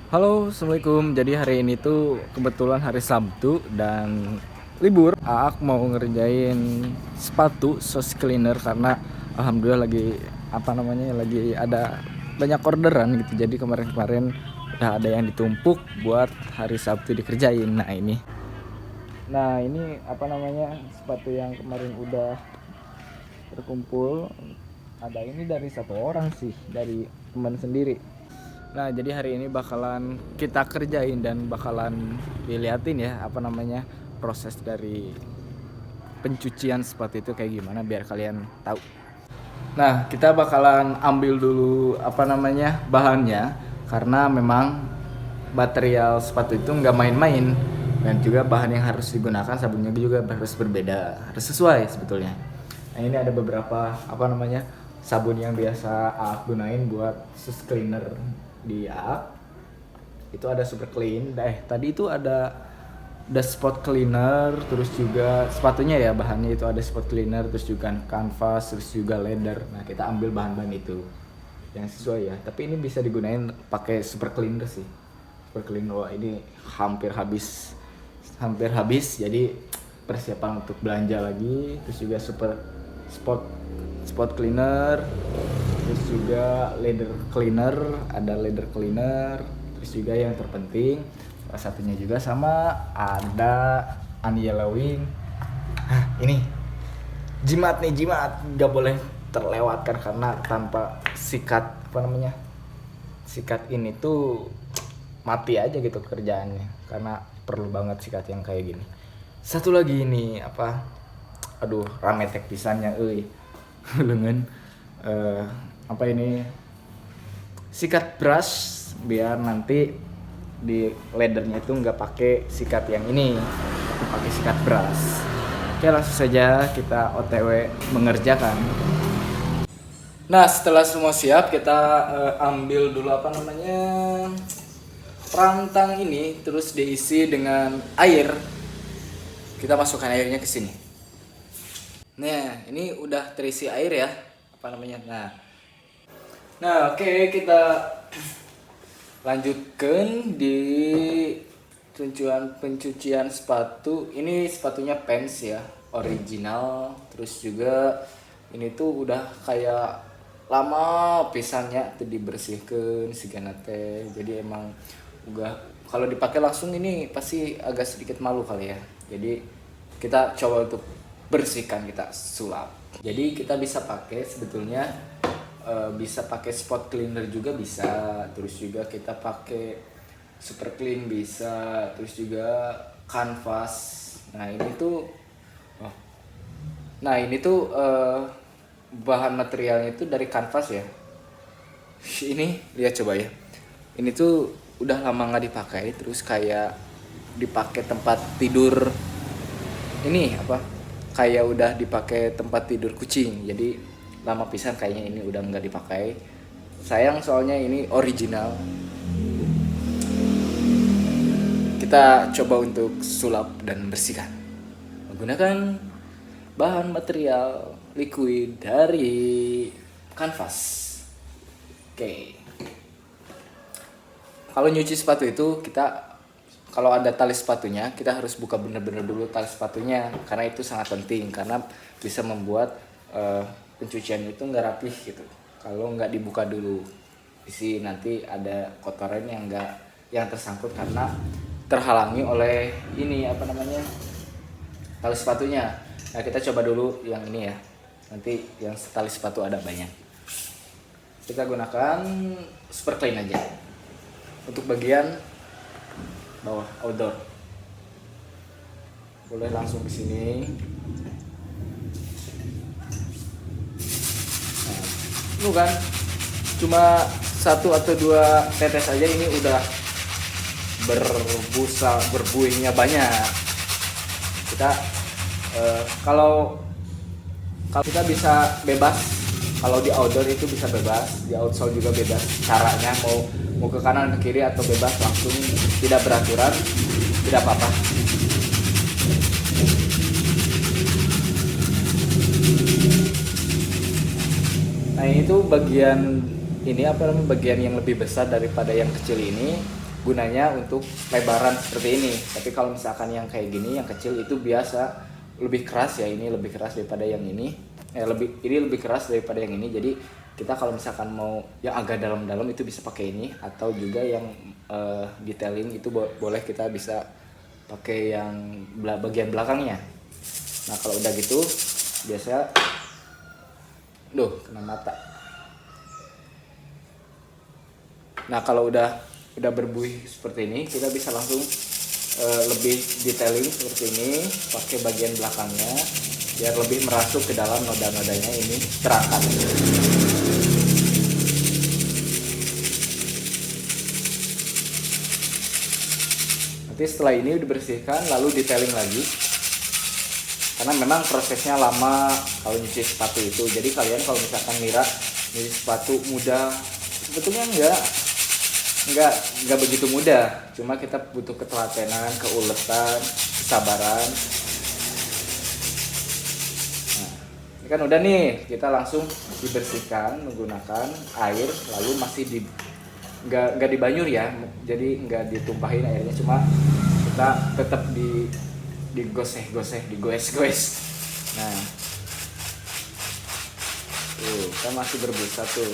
Halo, Assalamualaikum. Jadi hari ini tuh kebetulan hari Sabtu dan libur. Aak mau ngerjain sepatu sauce cleaner karena alhamdulillah lagi ada banyak orderan gitu. Jadi kemarin-kemarin udah ada yang ditumpuk buat hari Sabtu dikerjain. Nah ini sepatu yang kemarin udah terkumpul. Ada ini dari satu orang sih, dari teman sendiri. Nah, jadi hari ini bakalan kita kerjain dan bakalan diliatin ya proses dari pencucian sepatu itu kayak gimana biar kalian tahu. Nah, kita bakalan ambil dulu bahannya karena memang material sepatu itu nggak main-main dan juga bahan yang harus digunakan sabunnya juga harus berbeda, harus sesuai sebetulnya. Nah, ini ada beberapa sabun yang biasa aku gunain buat sus cleaner di Aak. Itu ada super clean. Tadi itu ada spot cleaner, terus juga sepatunya ya bahannya itu ada spot cleaner, terus juga canvas, terus juga leather. Nah, kita ambil bahan-bahan itu yang sesuai ya. Tapi ini bisa digunain pakai super cleaner sih. Super cleaner wah ini hampir habis. Jadi persiapan untuk belanja lagi. Terus juga spot cleaner, terus juga ada leather cleaner, terus juga yang terpenting salah satunya juga sama ada anti-yellowing. Ini jimat nggak boleh terlewatkan karena tanpa sikat ini tuh mati aja gitu kerjaannya, karena perlu banget sikat yang kayak gini. Satu lagi ini rame tek pisannya lengan sikat brush biar nanti di leathernya itu nggak pakai sikat yang ini, tapi pakai sikat brush. Oke, langsung saja kita OTW mengerjakan. Nah, setelah semua siap kita ambil dulu rantang ini, terus diisi dengan air. Kita masukkan airnya ke sini. Nah, ini udah terisi air ya. Nah, oke, kita lanjutkan di pencucian sepatu. Ini sepatunya Vans ya, original. Terus juga ini tuh udah kayak lama pisannya tuh dibersihkan segala teh. Jadi emang udah kalau dipakai langsung ini pasti agak sedikit malu kali ya. Jadi kita coba untuk bersihkan, kita sulap. Jadi kita bisa pakai sebetulnya bisa pakai spot cleaner juga bisa, terus juga kita pakai super clean bisa, terus juga canvas. Nah ini tuh bahan materialnya itu dari canvas ya. Ini lihat coba ya, ini tuh udah lama nggak dipakai, terus kayak dipakai tempat tidur ini kayak udah dipakai tempat tidur kucing. Jadi lama pisan kayaknya ini udah nggak dipakai. Sayang soalnya ini original. Kita coba untuk sulap dan bersihkan menggunakan bahan material liquid dari kanvas. Oke. Kalau nyuci sepatu itu kalau ada tali sepatunya, kita harus buka bener-bener dulu tali sepatunya, karena itu sangat penting, karena bisa membuat pencucian itu nggak rapih gitu. Kalau nggak dibuka dulu, isi nanti ada kotoran yang tersangkut karena terhalangi oleh ini tali sepatunya. Nah, kita coba dulu yang ini ya. Nanti yang tali sepatu ada banyak. Kita gunakan super clean aja untuk bagian bawah outdoor. Boleh langsung ke sini. Nah, kan cuma 1 atau 2 tetes aja ini udah berbuihnya banyak. Kita kalau kita bisa bebas, kalau di outdoor itu bisa bebas, di outsole juga bebas caranya, mau ke kanan ke kiri atau bebas langsung, tidak beraturan, tidak apa-apa. Nah, ini tuh bagian yang lebih besar daripada yang kecil ini. gunanya untuk lebaran seperti ini. Tapi kalau misalkan yang kayak gini, yang kecil itu biasa lebih keras ya, ini lebih keras daripada yang ini. Ini lebih keras daripada yang ini. Jadi kita kalau misalkan mau yang agak dalam-dalam itu bisa pakai ini, atau juga yang detailing itu boleh, kita bisa pakai yang bagian belakangnya. Nah kalau udah gitu biasanya kena mata. Nah kalau udah berbuih seperti ini, kita bisa langsung lebih detailing seperti ini, pakai bagian belakangnya biar lebih merasuk ke dalam noda-nodanya ini terangkat. Nanti setelah ini dibersihkan lalu detailing lagi, karena memang prosesnya lama kalau nyuci sepatu itu. Jadi kalian kalau misalkan ngira nyuci sepatu mudah, sebetulnya enggak begitu mudah. Cuma kita butuh ketelatenan, keuletan, kesabaran. Nah, ini kan udah nih, kita langsung dibersihkan menggunakan air, lalu masih enggak dibanyur ya, jadi enggak ditumpahin airnya, cuma kita tetap digoes. Nah, tuh kan masih berbusa tuh.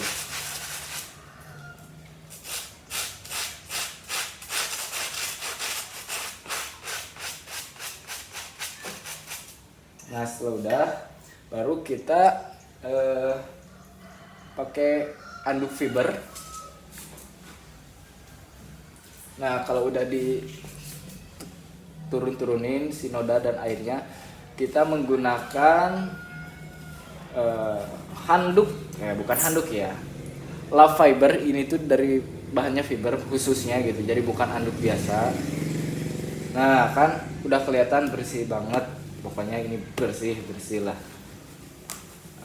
Nah setelah udah, baru kita pakai anduk fiber. Nah kalau udah turun-turunin si noda dan airnya, kita menggunakan handuk, bukan handuk ya, love fiber. Ini tuh dari bahannya fiber khususnya gitu, jadi bukan handuk biasa. Nah kan udah kelihatan bersih banget, pokoknya ini bersih lah.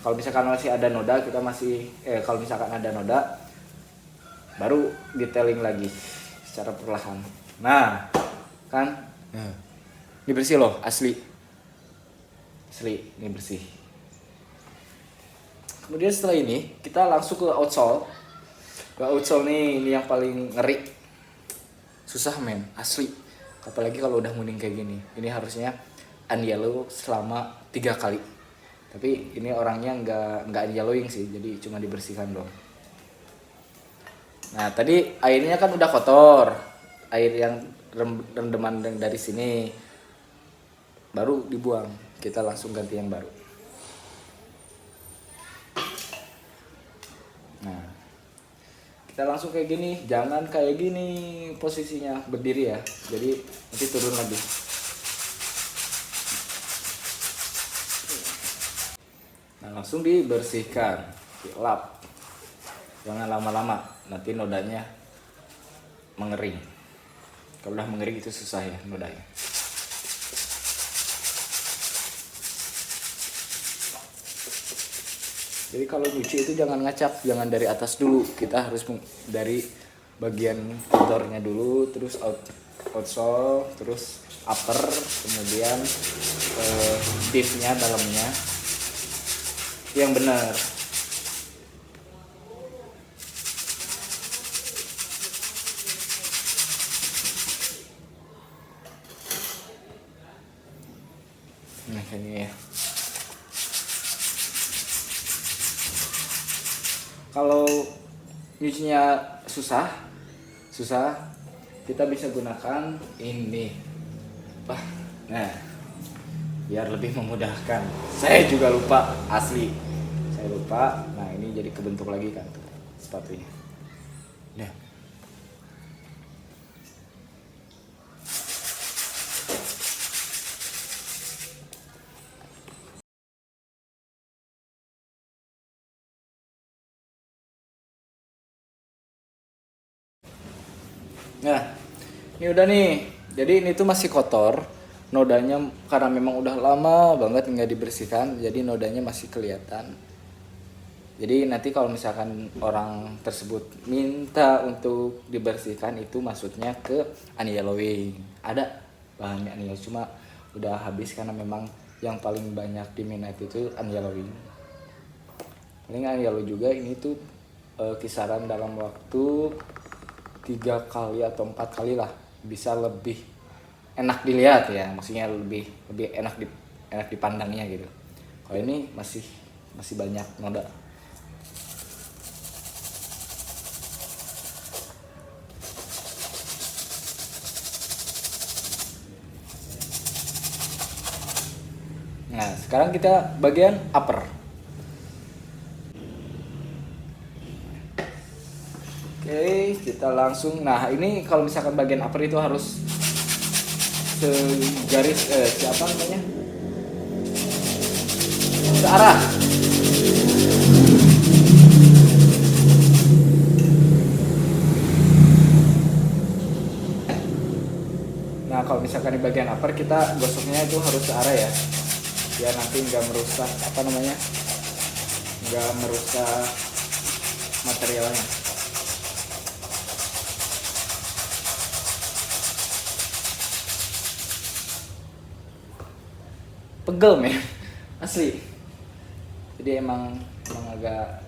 Kalau misalkan masih ada noda, kita kalau misalkan ada noda, baru detailing lagi secara perlahan. Nah kan ini bersih loh, asli ini bersih. Kemudian setelah ini kita langsung ke outsole. Nih, ini yang paling ngeri, susah men, asli. Apalagi kalau udah kuning kayak gini. Ini harusnya unyellow selama 3 kali. Tapi ini orangnya nggak unyellowing sih, jadi cuma dibersihkan dong. Nah tadi airnya kan udah kotor, air yang rendeman dari sini, baru dibuang. Kita langsung ganti yang baru. Nah kita langsung kayak gini, jangan kayak gini posisinya berdiri ya, jadi nanti turun lagi. Nah langsung dibersihkan, dilap, jangan lama-lama, nanti nodanya mengering. Kalau udah mengering itu susah ya nodanya. Jadi kalau nyuci itu jangan ngacak, jangan dari atas dulu, kita harus dari bagian outdoornya dulu, terus outsole, terus upper, kemudian deepnya, dalamnya, yang benar. Nah ini ya. Kalau nyucinya susah, kita bisa gunakan ini. Nah, biar lebih memudahkan. Saya juga lupa, asli. Saya lupa. Nah, ini jadi kebentuk lagi kan tuh sepatunya. Nah. Nah, ini udah nih. Jadi ini tuh masih kotor. Nodanya karena memang udah lama banget nggak dibersihkan, jadi nodanya masih kelihatan. Jadi nanti kalau misalkan orang tersebut minta untuk dibersihkan, itu maksudnya ke unyellowing. Ada bahannya unyellowing, cuma udah habis karena memang yang paling banyak diminati itu unyellowing. Paling unyellow juga ini tuh kisaran dalam waktu 3 kali atau 4 kali lah bisa lebih enak dilihat ya, maksudnya lebih enak dipandangnya gitu. Kalau ini masih banyak noda. Nah, sekarang kita bagian upper. Oke, kita langsung. Nah, ini kalau misalkan bagian upper itu harus segaris siapa namanya? Searah. Nah, kalau misalkan di bagian upper kita gosoknya itu harus searah ya. Biar nanti nggak merusak nggak merusak materialnya. Pegel men, asli. Jadi emang agak,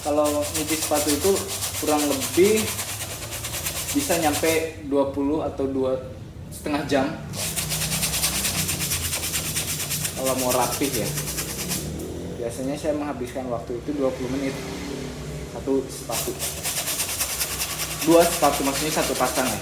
kalau nyuci sepatu itu kurang lebih bisa nyampe 20 atau 2,5 jam kalau mau rapih ya. Biasanya saya menghabiskan waktu itu 20 menit satu sepatu. 2 sepatu, maksudnya satu pasang ya.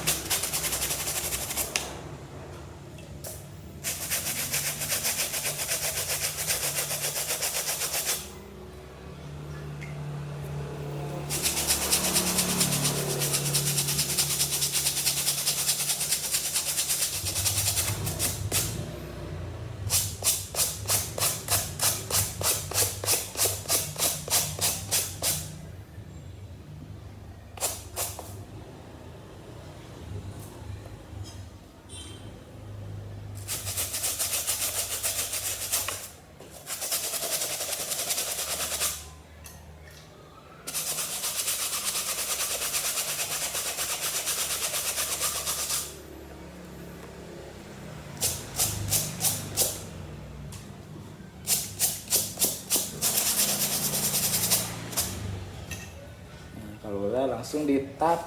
Kalau udah langsung ditap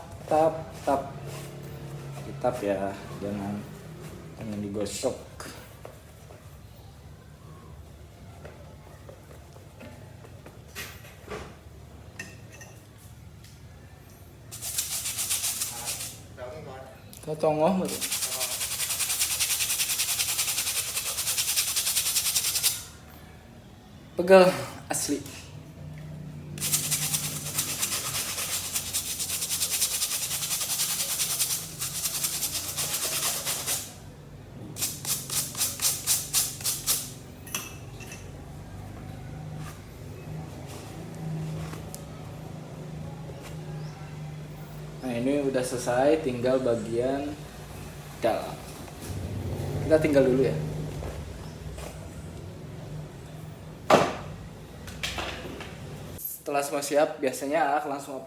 ya, jangan digosok. Ketongoh betul. Pegel asli. Nah, ini udah selesai, tinggal bagian dalam. Kita tinggal dulu ya. Setelah semua siap, biasanya langsung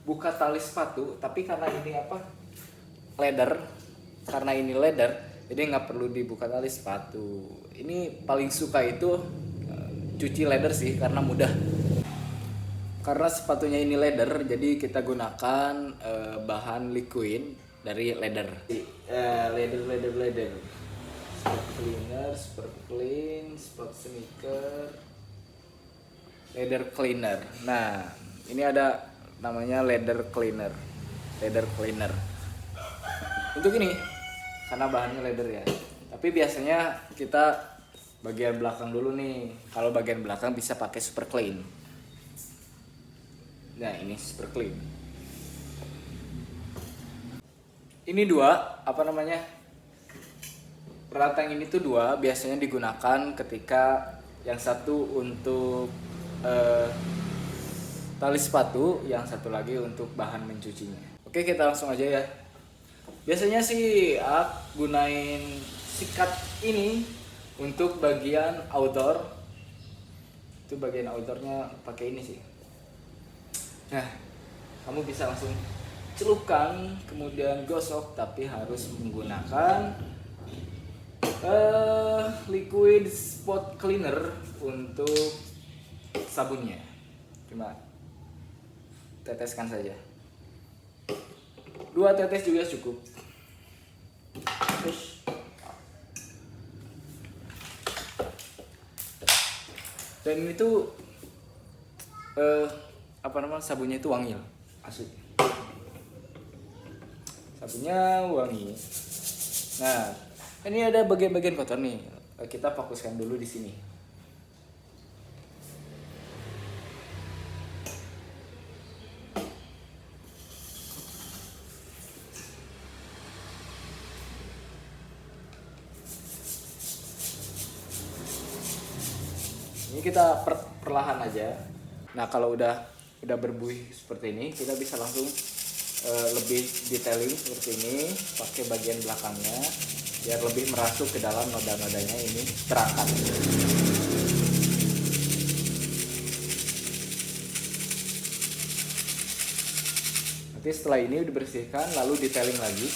buka tali sepatu. Tapi karena ini leather, jadi nggak perlu dibuka tali sepatu. Ini paling suka itu cuci leather sih, karena mudah. Karena sepatunya ini leather, jadi kita gunakan bahan liquid dari leather. Leather. Sport cleaner, sport clean, sport sneaker, leather cleaner. Nah, ini ada namanya leather cleaner. Untuk ini, karena bahannya leather ya. Tapi biasanya kita bagian belakang dulu nih. Kalau bagian belakang bisa pakai super clean. Nah, ini super clean. Ini peralatan ini tuh dua, biasanya digunakan ketika yang satu untuk tali sepatu, yang satu lagi untuk bahan mencucinya. Oke, kita langsung aja ya. Biasanya sih gunain sikat ini untuk bagian outdoor. Itu bagian outdoornya pakai ini sih. Nah, kamu bisa langsung celupkan, kemudian gosok, tapi harus menggunakan liquid spot cleaner untuk sabunnya. Cuma teteskan saja. 2 tetes juga cukup. Terus dan ini tuh sabunnya itu wangi loh, asli. Sabunnya wangi. Nah, ini ada bagian-bagian kotor nih. Kita fokuskan dulu di sini. Ini kita perlahan aja. Nah, kalau udah berbuih seperti ini, kita bisa langsung lebih detailing seperti ini, pakai bagian belakangnya biar lebih merasuk ke dalam noda-nodanya ini terangkat. Nanti setelah ini dibersihkan lalu detailing lagi.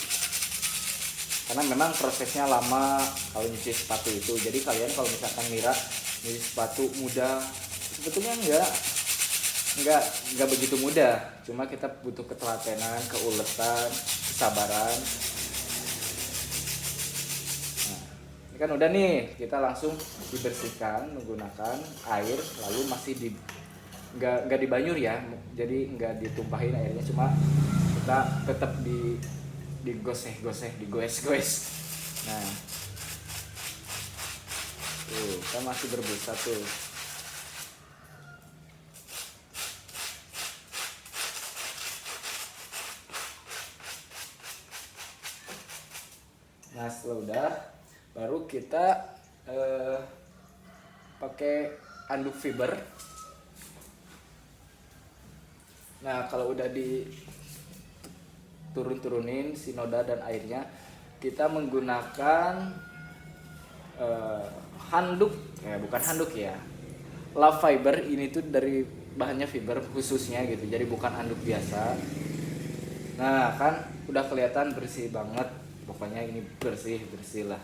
Karena memang prosesnya lama kalau nyuci sepatu itu. Jadi kalian kalau misalkan ngira nyuci sepatu mudah, sebetulnya enggak begitu mudah. Cuma kita butuh ketelatenan, keuletan, kesabaran. Nah, ini kan udah nih, kita langsung dibersihkan menggunakan air, lalu masih enggak dibanyur ya. Jadi enggak ditumpahin airnya, cuma kita tetap digoes-goes. Nah, tuh, kita masih berbusa tuh. Nah, setelah udah, baru kita pakai anduk fiber. Nah, kalau udah turunin si noda dan airnya, kita menggunakan handuk, bukan handuk ya, love fiber. Ini tuh dari bahannya fiber khususnya gitu, jadi bukan handuk biasa. Nah, kan udah kelihatan bersih banget, pokoknya ini bersih lah.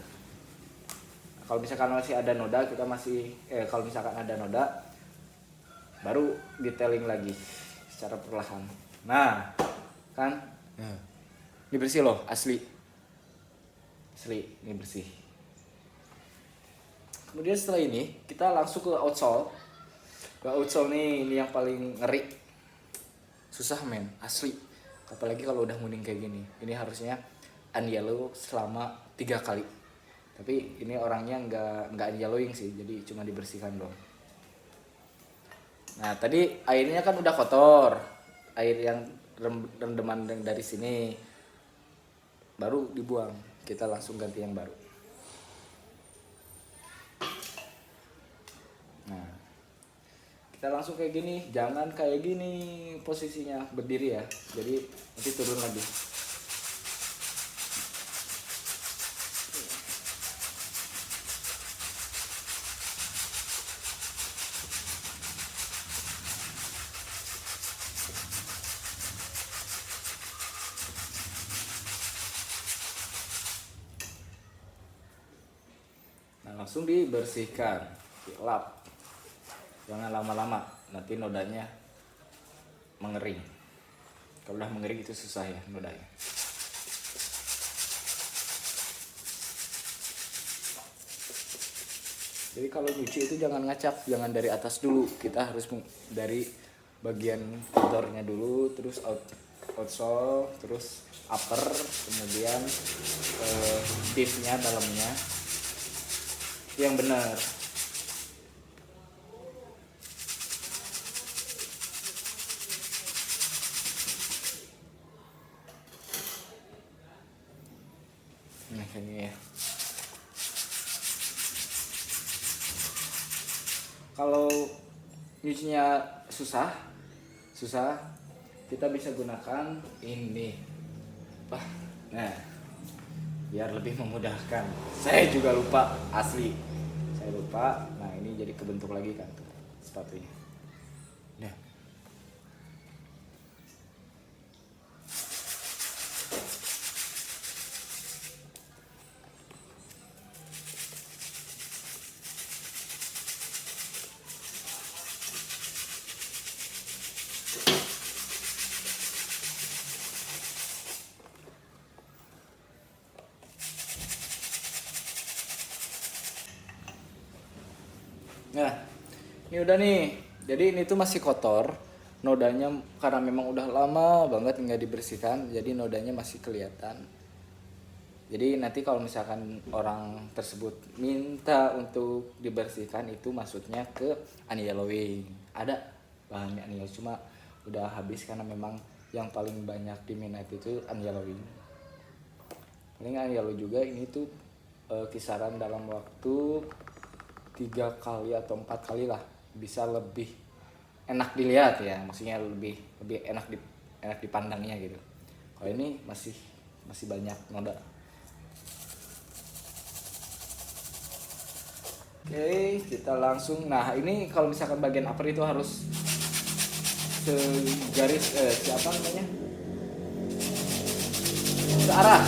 Kalau misalkan masih ada noda, kita kalau misalkan ada noda, baru detailing lagi secara perlahan. Nah, kan ini bersih loh, asli ini bersih. Kemudian setelah ini kita langsung ke outsole. Nih, ini yang paling ngeri, susah men, asli. Apalagi kalau udah kuning kayak gini. Ini harusnya unyellow selama 3 kali. Tapi ini orangnya nggak unyellowing sih, jadi cuma dibersihkan doang. Nah, tadi airnya kan udah kotor, air yang rendeman dari sini, baru dibuang. Kita langsung ganti yang baru. Nah, kita langsung kayak gini, jangan kayak gini posisinya berdiri ya, jadi nanti turun lagi. Langsung dibersihkan, dilap, jangan lama-lama, nanti nodanya mengering. Kalau udah mengering itu susah ya nodanya. Jadi kalau nyuci itu jangan ngacak, jangan dari atas dulu, kita harus dari bagian outdoornya dulu, terus outsole, terus upper, kemudian deepnya, dalamnya yang benar. Nah, ini ya. Kalau nyucinya susah, kita bisa gunakan ini. Nah, biar lebih memudahkan. Saya juga lupa, asli. Saya lupa. Nah, ini jadi kebentuk lagi kan tuh sepatunya. Nah. Nah, ini udah nih. Jadi ini tuh masih kotor. Nodanya karena memang udah lama banget nggak dibersihkan, jadi nodanya masih kelihatan. Jadi nanti kalau misalkan orang tersebut minta untuk dibersihkan, itu maksudnya ke unyellowing. Ada bahannya unyellowing, cuma udah habis karena memang yang paling banyak diminati itu unyellowing. Paling unyellow juga ini tuh kisaran dalam waktu 3 kali atau 4 kali lah, bisa lebih enak dilihat ya, maksudnya lebih lebih enak dipandangnya gitu. Kalau ini masih banyak noda. Oke, kita langsung. Nah, ini kalau misalkan bagian upper itu harus segaris siapa namanya? Searah.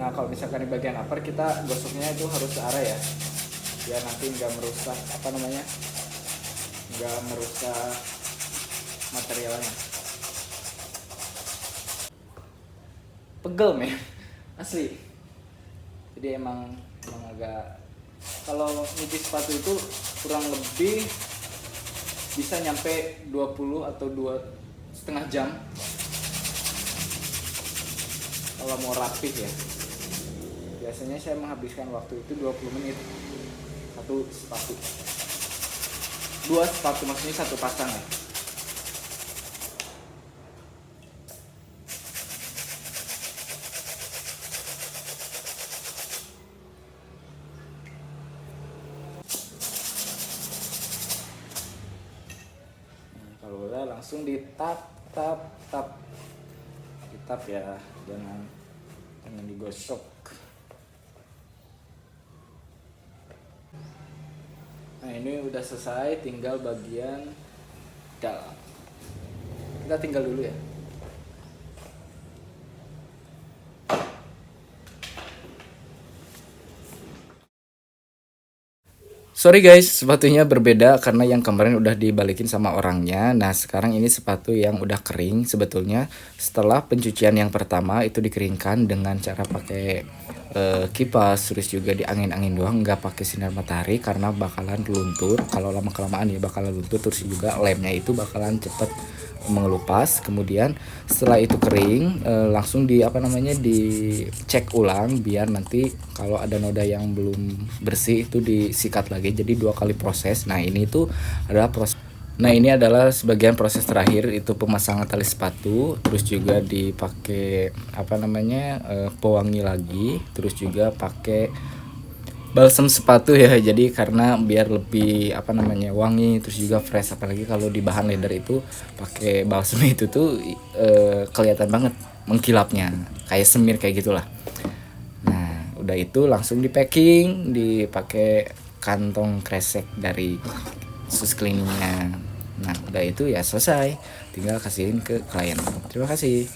Nah, kalau misalkan di bagian upper kita gosoknya itu harus searah ya. Ya nanti nggak merusak apa namanya? Nggak merusak materialnya. Pegel men, asli. Jadi emang agak, kalau nyuci sepatu itu kurang lebih bisa nyampe 20 atau 2,5 jam kalau mau rapih ya. Biasanya saya menghabiskan waktu itu 20 menit satu sepatu, 2 sepatu, maksudnya satu pasang ya. Kalau udah langsung ditap ya, jangan digosok. Nah, ini udah selesai, tinggal bagian dalam. Kita tinggal dulu ya. Sorry guys, sepatunya berbeda karena yang kemarin udah dibalikin sama orangnya. Nah, sekarang ini sepatu yang udah kering. Sebetulnya setelah pencucian yang pertama itu dikeringkan dengan cara pakai kipas, terus juga diangin-angin doang, nggak pakai sinar matahari karena bakalan luntur. Kalau lama kelamaan ya bakalan luntur, terus juga lemnya itu bakalan cepet mengelupas. Kemudian setelah itu kering, langsung dicek ulang biar nanti kalau ada noda yang belum bersih itu disikat lagi. Jadi 2 kali proses. Nah, ini tuh adalah proses. Nah, ini adalah sebagian proses terakhir, itu pemasangan tali sepatu, terus juga dipakai pewangi lagi, terus juga pakai balsam sepatu ya. Jadi karena biar lebih wangi, terus juga fresh, apalagi kalau di bahan leather itu pakai balsam itu tuh kelihatan banget mengkilapnya, kayak semir kayak gitulah. Nah, udah itu langsung di packing, dipakai kantong kresek dari sus cleaningnya. Nah, udah itu ya selesai, tinggal kasihin ke klien. Terima kasih.